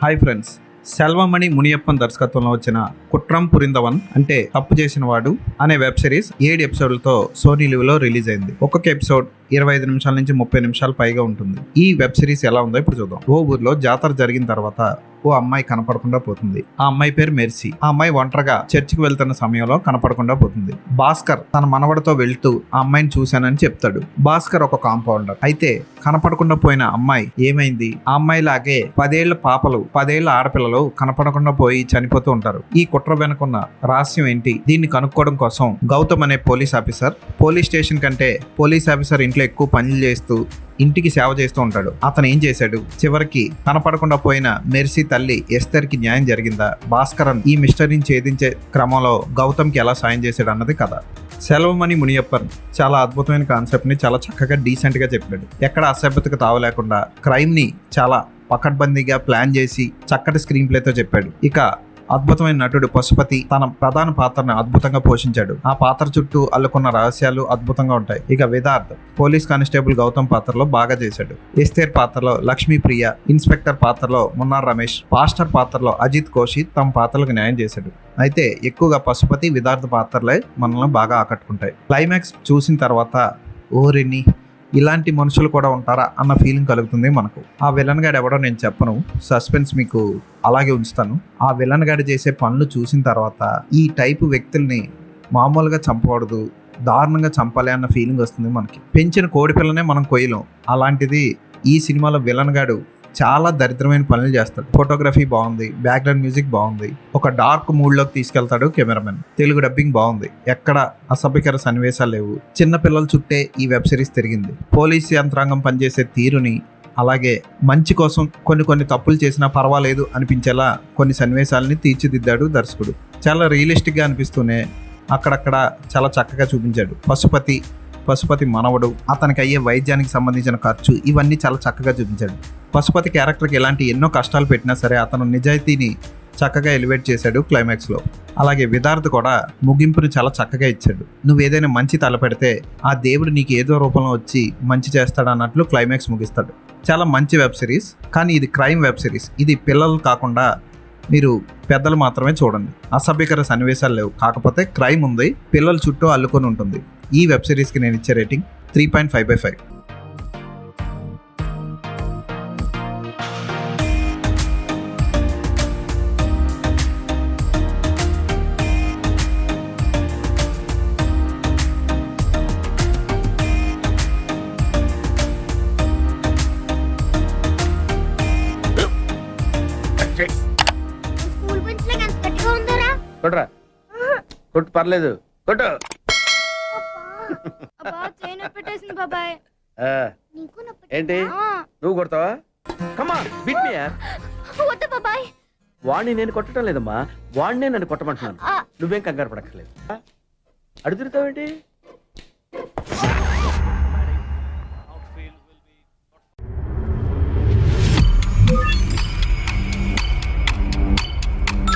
Hi friends, Selvamani Muniyappan దర్శకత్వంలో వచ్చిన కుట్రం పురిందవన్ అంటే తప్పు చేసిన వాడు అనే వెబ్ సిరీస్ 7 ఎపిసోడ్లతో సోనీ లివ్లో రిలీజ్ అయింది. ఒక్కొక్క ఎపిసోడ్ 25 నిమిషాల నుంచి 30 నిమిషాలు పైగా ఉంటుంది. ఈ వెబ్ సిరీస్ ఎలా ఉందో ఇప్పుడు చూద్దాం. ఓ ఊర్లో జాతర జరిగిన తర్వాత ఓ అమ్మాయి కనపడకుండా పోతుంది. ఆ అమ్మాయి పేరు మెర్సీ. ఆ అమ్మాయి ఒంటరిగా చర్చికి వెళ్తున్న సమయంలో కనపడకుండా పోతుంది. భాస్కర్ తన మనవడితో వెళ్తూ ఆ అమ్మాయిని చూశానని చెప్తాడు. భాస్కర్ ఒక కాంపౌండర్. అయితే కనపడకుండా పోయిన అమ్మాయి ఏమైంది? ఆ అమ్మాయి లాగే 10 ఏళ్ల పాపలు 10 ఏళ్ల ఆడపిల్లలు కనపడకుండా పోయి చనిపోతూ ఉంటారు. ఈ కుట్ర వెనుకున్న రహస్యం ఏంటి? దీన్ని కనుక్కోవడం కోసం గౌతమ్ అనే పోలీస్ స్టేషన్ కంటే పోలీస్ ఆఫీసర్ ఇంట్లో ఎక్కువ పనులు చేస్తూ ఇంటికి సేవ చేస్తూ ఉంటాడు. అతను ఏం చేశాడు? చివరికి కనపడకుండా పోయిన మెర్సీ తల్లి ఎస్తర్ కి న్యాయం జరిగిందా? భాస్కరన్ ఈ మిస్టరీని ఛేదించే క్రమంలో గౌతమ్ కి ఎలా సాయం చేశాడు అన్నది కథ. సెల్వమణి మునియప్పన్ చాలా అద్భుతమైన కాన్సెప్ట్ ని చాలా చక్కగా డీసెంట్ గా చెప్పాడు. ఎక్కడ అసభ్యతకు తావలేకుండా క్రైమ్ ని చాలా పకడ్బందీగా ప్లాన్ చేసి చక్కటి స్క్రీన్ ప్లేతో చెప్పాడు. ఇక అద్భుతమైన నటుడు పశుపతి తన ప్రధాన పాత్రను అద్భుతంగా పోషించాడు. ఆ పాత్ర చుట్టూ అల్లుకున్న రహస్యాలు అద్భుతంగా ఉంటాయి. ఇక విదార్థ్ పోలీస్ కానిస్టేబుల్ గౌతమ్ పాత్రలో బాగా చేశాడు. ఎస్తేర్ పాత్రలో లక్ష్మీప్రియ, ఇన్స్పెక్టర్ పాత్రలో మున్నార్ రమేష్, పాస్టర్ పాత్రలో అజిత్ కౌశిక్ తమ పాత్రలకు న్యాయం చేశాడు. అయితే ఎక్కువగా పశుపతి, విదార్థ్ పాత్రలే మనల్ని బాగా ఆకట్టుకుంటాయి. క్లైమాక్స్ చూసిన తర్వాత ఓరిని ఇలాంటి మనుషులు కూడా ఉంటారా అన్న ఫీలింగ్ కలుగుతుంది మనకు. ఆ విలన్ గాడు ఎవడో నేను చెప్పను, సస్పెన్స్ మీకు అలాగే ఉంచుతాను. ఆ విలన్ గాడు చేసే పనులు చూసిన తర్వాత ఈ టైపు వ్యక్తుల్ని మామూలుగా చంపకూడదు, దారుణంగా చంపాలి అన్న ఫీలింగ్ వస్తుంది మనకి. పెంచిన కోడి పిల్లనే మనం కొయ్యలేం. అలాంటిది ఈ సినిమాలో విలన్ గాడు చాలా దరిద్రమైన పనులు చేస్తాడు. ఫోటోగ్రఫీ బాగుంది, బ్యాక్గ్రౌండ్ మ్యూజిక్ బాగుంది, ఒక డార్క్ మూడ్లోకి తీసుకెళ్తాడు కెమెరామెన్. తెలుగు డబ్బింగ్ బాగుంది, ఎక్కడ అసభ్యకర సన్నివేశాలు లేవు. చిన్న పిల్లల చుట్టే ఈ వెబ్ సిరీస్ తిరిగింది. పోలీస్ యంత్రాంగం పనిచేసే తీరుని, అలాగే మంచి కోసం కొన్ని తప్పులు చేసినా పర్వాలేదు అనిపించేలా కొన్ని సన్నివేశాలని తీర్చిదిద్దాడు దర్శకుడు. చాలా రియలిస్టిక్గా అనిపిస్తూనే అక్కడక్కడ చాలా చక్కగా చూపించాడు. పశుపతి మనవడు, అతనికి అయ్యే వైద్యానికి సంబంధించిన ఖర్చు, ఇవన్నీ చాలా చక్కగా చూపించాడు. పశుపతి క్యారెక్టర్కి ఎలాంటి ఎన్నో కష్టాలు పెట్టినా సరే అతను నిజాయితీని చక్కగా ఎలివేట్ చేశాడు క్లైమాక్స్లో. అలాగే విదార్థ్ కూడా ముగింపుని చాలా చక్కగా ఇచ్చాడు. నువ్వు ఏదైనా మంచి తలపెడితే ఆ దేవుడు నీకు ఏదో రూపంలో వచ్చి మంచి చేస్తాడు అన్నట్లు క్లైమాక్స్ ముగిస్తాడు. చాలా మంచి వెబ్ సిరీస్, కానీ ఇది క్రైమ్ వెబ్ సిరీస్. ఇది పిల్లలు కాకుండా మీరు పెద్దలు మాత్రమే చూడండి. అసభ్యకర సన్నివేశాలు లేవు, కాకపోతే క్రైమ్ ఉంది, పిల్లల చుట్టూ అల్లుకొని ఉంటుంది. ఈ వెబ్ సిరీస్కి నేను ఇచ్చే రేటింగ్ 3.5/5. కొట్రా, కొట్టు, పర్లేదు, కొట్టు. ఏంటి నువ్వు కొడతావా? కమాన్ బీట్ మీ యార్. వాణ్ణి నేను కొట్టడం లేదమ్మా, వాణ్ణే నన్ను కొట్టమంటున్నాను. నువ్వేం కంగారు పడక్కర్లేదు. అడుగుతావేంటి?